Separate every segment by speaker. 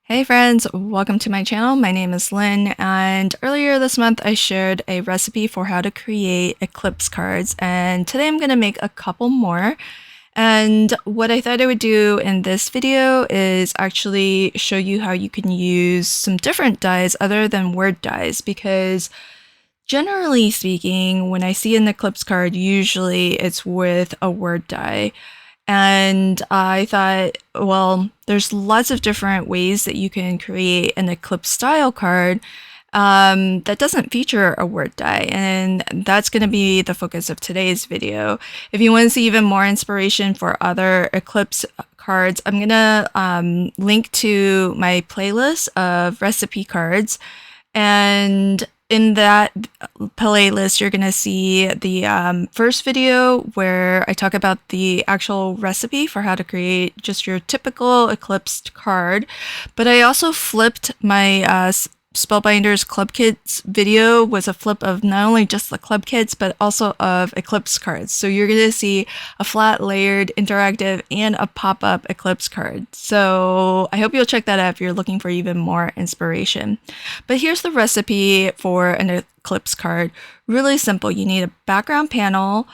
Speaker 1: Hey friends, welcome to my channel. My name is Lynn, and earlier this month I shared a recipe for how to create Eclipse cards, and today I'm going to make a couple more. And what I thought I would do in this video is actually show you how you can use some different dies other than word dies, because generally speaking, when I see an Eclipse card, usually it's with a word die. And I thought, well, there's lots of different ways that you can create an Eclipse style card that doesn't feature a word die, and that's going to be the focus of today's video. If you want to see even more inspiration for other Eclipse cards, I'm going to link to my playlist of recipe cards, and in that playlist, you're going to see the first video where I talk about the actual recipe for how to create just your typical Eclipsed card. But I also flipped my Spellbinders Club Kits video, was a flip of not only just the Club Kits, but also of Eclipse cards. So you're going to see a flat, layered, interactive, and a pop-up Eclipse card. So I hope you'll check that out if you're looking for even more inspiration. But here's the recipe for an Eclipse card. Really simple. You need a background panel,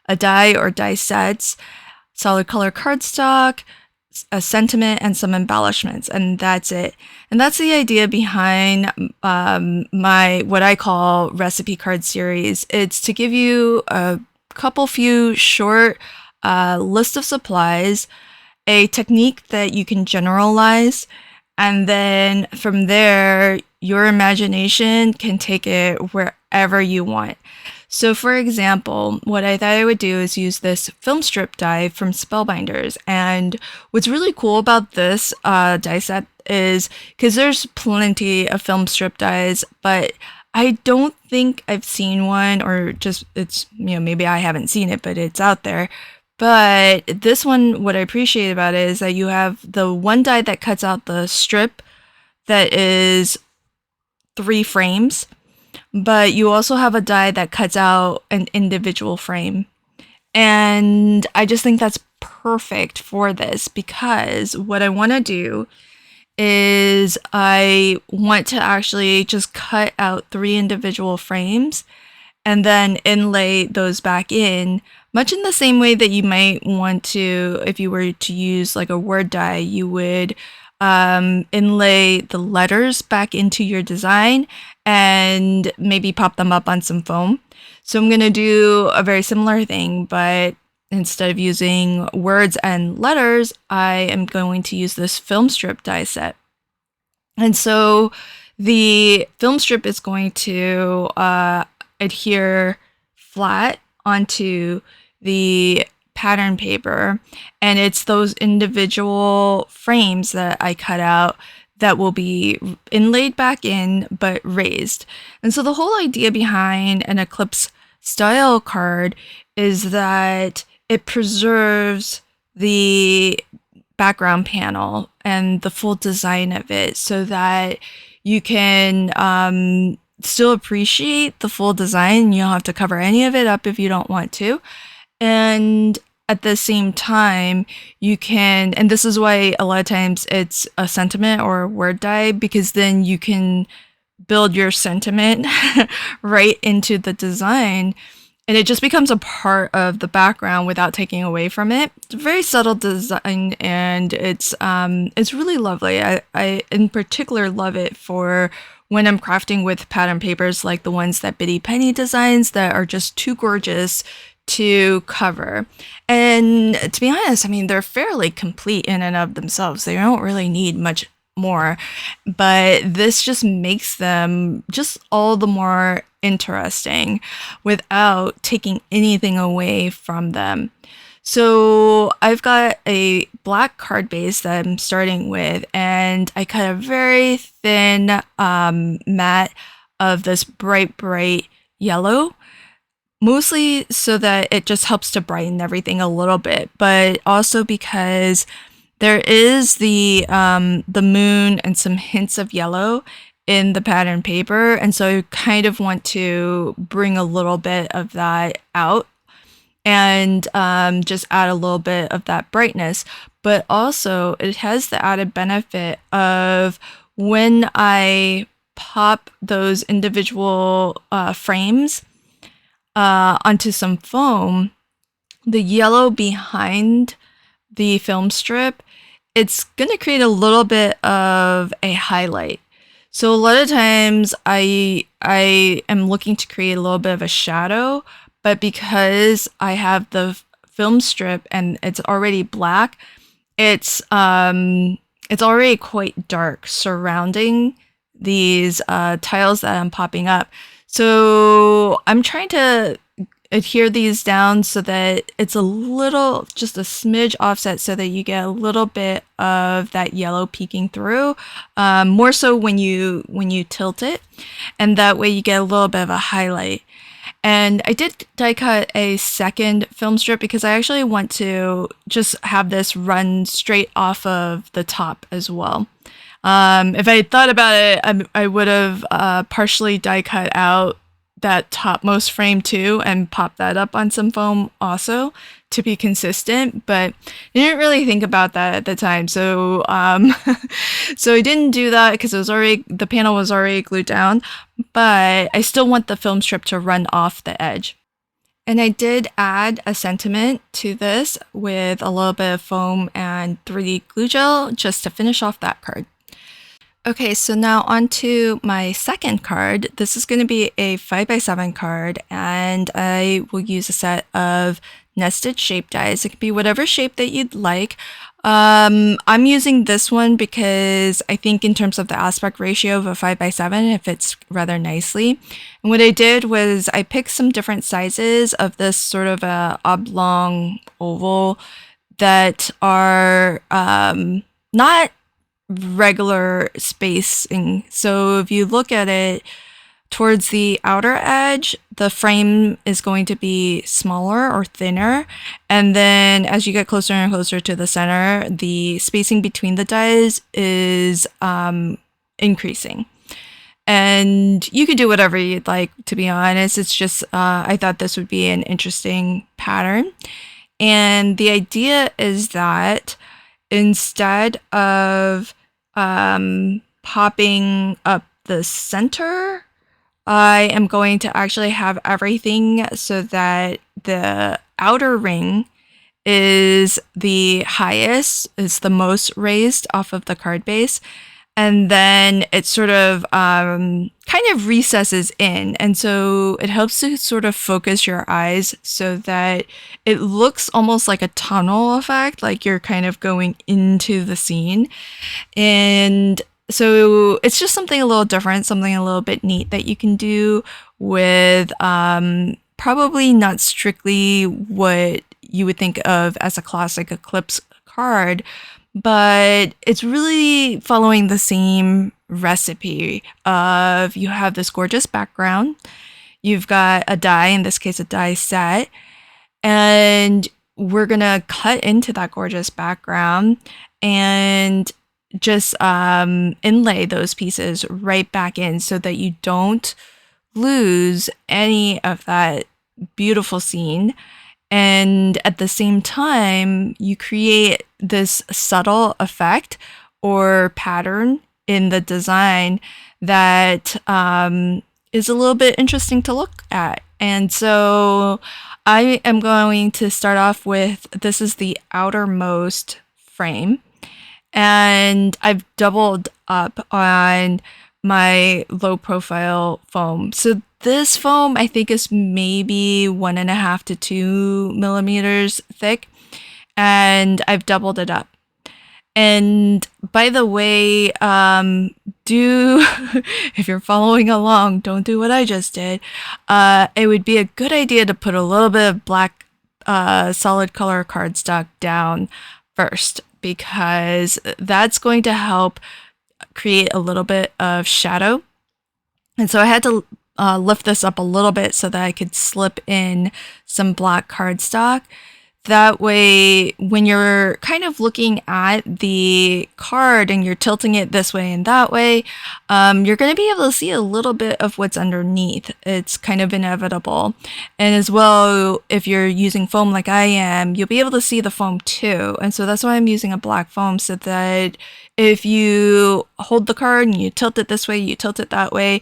Speaker 1: a die or die sets, solid color cardstock, a sentiment, and some embellishments, and that's it. And that's the idea behind my what I call recipe card series. It's to give you a few short list of supplies, a technique that you can generalize, and then from there your imagination can take it wherever you want. So for example, what I thought I would do is use this film strip die from Spellbinders. And what's really cool about this die set is because there's plenty of film strip dies, but I don't think I've seen one, or just it's, maybe I haven't seen it, but it's out there. But this one, what I appreciate about it is that you have the one die that cuts out the strip that is 3 frames. But you also have a die that cuts out an individual frame. And I just think that's perfect for this, because what I want to do is I want to actually just cut out 3 individual frames and then inlay those back in, much in the same way that you might want to, if you were to use like a word die, you would inlay the letters back into your design and maybe pop them up on some foam. So I'm going to do a very similar thing, but instead of using words and letters, I am going to use this film strip die set. And so the film strip is going to adhere flat onto the pattern paper, and it's those individual frames that I cut out that will be inlaid back in but raised. And so the whole idea behind an Eclipse style card is that it preserves the background panel and the full design of it, so that you can still appreciate the full design. You don't have to cover any of it up if you don't want to. And at the same time, you can, and this is why a lot of times it's a sentiment or a word die, because then you can build your sentiment right into the design, and it just becomes a part of the background without taking away from it. It's a very subtle design, and it's really lovely. I in particular love it for when I'm crafting with pattern papers like the ones that Biddy Penny designs that are just too gorgeous to cover. And to be honest, I mean, they're fairly complete in and of themselves. They don't really need much more, but this just makes them just all the more interesting without taking anything away from them. So I've got a black card base that I'm starting with, and I cut a very thin mat of this bright yellow, mostly so that it just helps to brighten everything a little bit, but also because there is the moon and some hints of yellow in the pattern paper, and so I kind of want to bring a little bit of that out. and just add a little bit of that brightness. But also it has the added benefit of when I pop those individual frames onto some foam, the yellow behind the film strip, it's going to create a little bit of a highlight. So a lot of times I am looking to create a little bit of a shadow, but because I have the film strip and it's already black, it's already quite dark surrounding these tiles that I'm popping up. So I'm trying to adhere these down so that it's a little, just a smidge offset, so that you get a little bit of that yellow peeking through, more so when you tilt it, and that way you get a little bit of a highlight. And I did die cut a second film strip because I actually want to just have this run straight off of the top as well. If I had thought about it, I would have partially die cut out that topmost frame too and pop that up on some foam also to be consistent, but I didn't really think about that at the time. So so I didn't do that because the panel was already glued down, but I still want the film strip to run off the edge. And I did add a sentiment to this with a little bit of foam and 3D glue gel just to finish off that card. Okay, so now on to my second card. This is going to be a 5x7 card, and I will use a set of nested shape dies. It can be whatever shape that you'd like. I'm using this one because I think in terms of the aspect ratio of a 5x7, it fits rather nicely. And what I did was I picked some different sizes of this sort of a oblong oval that are not regular spacing. So if you look at it towards the outer edge, the frame is going to be smaller or thinner, and then as you get closer and closer to the center, the spacing between the dies is increasing. And you could do whatever you'd like, to be honest. It's just I thought this would be an interesting pattern, and the idea is that instead of popping up the center, I am going to actually have everything so that the outer ring is the highest, is the most raised off of the card base, and then it sort of kind of recesses in, and so it helps to sort of focus your eyes so that it looks almost like a tunnel effect, like you're kind of going into the scene. And so it's just something a little different, something a little bit neat that you can do with probably not strictly what you would think of as a classic Eclipse card, but it's really following the same recipe of you have this gorgeous background, you've got a die, in this case a die set, and we're gonna cut into that gorgeous background and just inlay those pieces right back in so that you don't lose any of that beautiful scene. And at the same time, you create this subtle effect or pattern in the design that is a little bit interesting to look at. And so I am going to start off with, this is the outermost frame, and I've doubled up on my low profile foam. So this foam I think is maybe 1.5 to 2 millimeters thick, and I've doubled it up. And by the way, if you're following along, don't do what I just did. It would be a good idea to put a little bit of black solid color cardstock down first, because that's going to help create a little bit of shadow. And so I had to lift this up a little bit so that I could slip in some black cardstock. That way, when you're kind of looking at the card and you're tilting it this way and that way, you're going to be able to see a little bit of what's underneath. It's kind of inevitable. And as well, if you're using foam like I am, you'll be able to see the foam too. And so that's why I'm using a black foam, so that if you hold the card and you tilt it this way, you tilt it that way,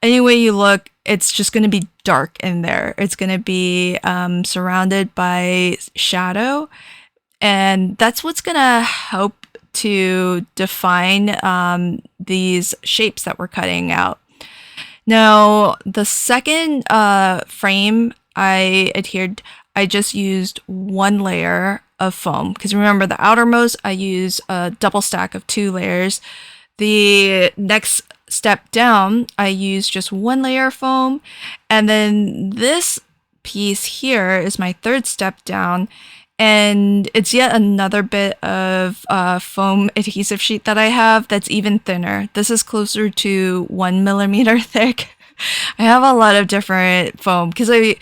Speaker 1: any way you look, it's just going to be dark in there. It's going to be surrounded by shadow, and that's what's going to help to define these shapes that we're cutting out. Now, the second frame I adhered, I just used one layer of foam, because remember, the outermost I use a double stack of 2 layers. The next step down, I use just 1 layer of foam, and then this piece here is my third step down, and it's yet another bit of foam adhesive sheet that I have that's even thinner. This is closer to 1 millimeter thick. I have a lot of different foam because I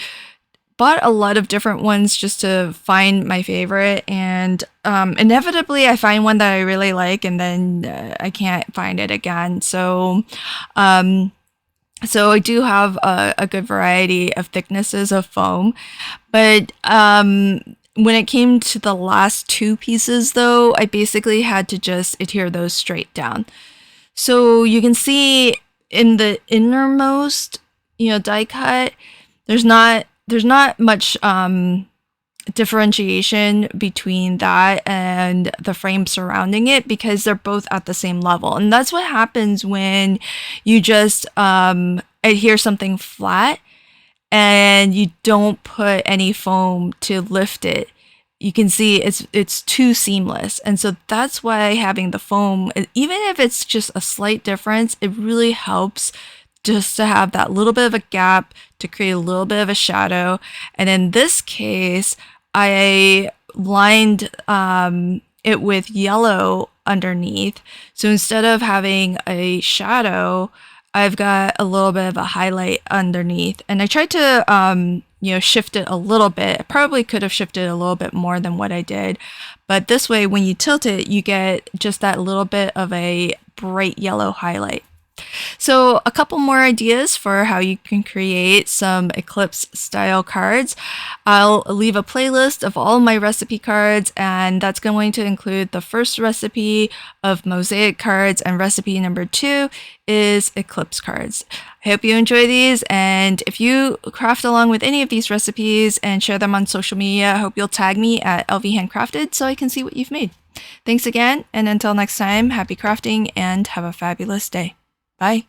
Speaker 1: bought a lot of different ones just to find my favorite, and inevitably I find one that I really like, and then I can't find it again. So I do have a good variety of thicknesses of foam, but when it came to the last 2 pieces though, I basically had to just adhere those straight down. So you can see in the innermost, die cut, there's not much differentiation between that and the frame surrounding it, because they're both at the same level. And that's what happens when you just adhere something flat and you don't put any foam to lift it. You can see it's too seamless. And so that's why having the foam, even if it's just a slight difference, it really helps just to have that little bit of a gap to create a little bit of a shadow. And in this case, I lined it with yellow underneath. So instead of having a shadow, I've got a little bit of a highlight underneath. And I tried to shift it a little bit. I probably could have shifted a little bit more than what I did. But this way, when you tilt it, you get just that little bit of a bright yellow highlight. So a couple more ideas for how you can create some Eclipse style cards. I'll leave a playlist of all my recipe cards, and that's going to include the first recipe of mosaic cards, and recipe number 2 is Eclipse cards. I hope you enjoy these, and if you craft along with any of these recipes and share them on social media, I hope you'll tag me at Handcrafted so I can see what you've made. Thanks again, and until next time, happy crafting and have a fabulous day. Bye.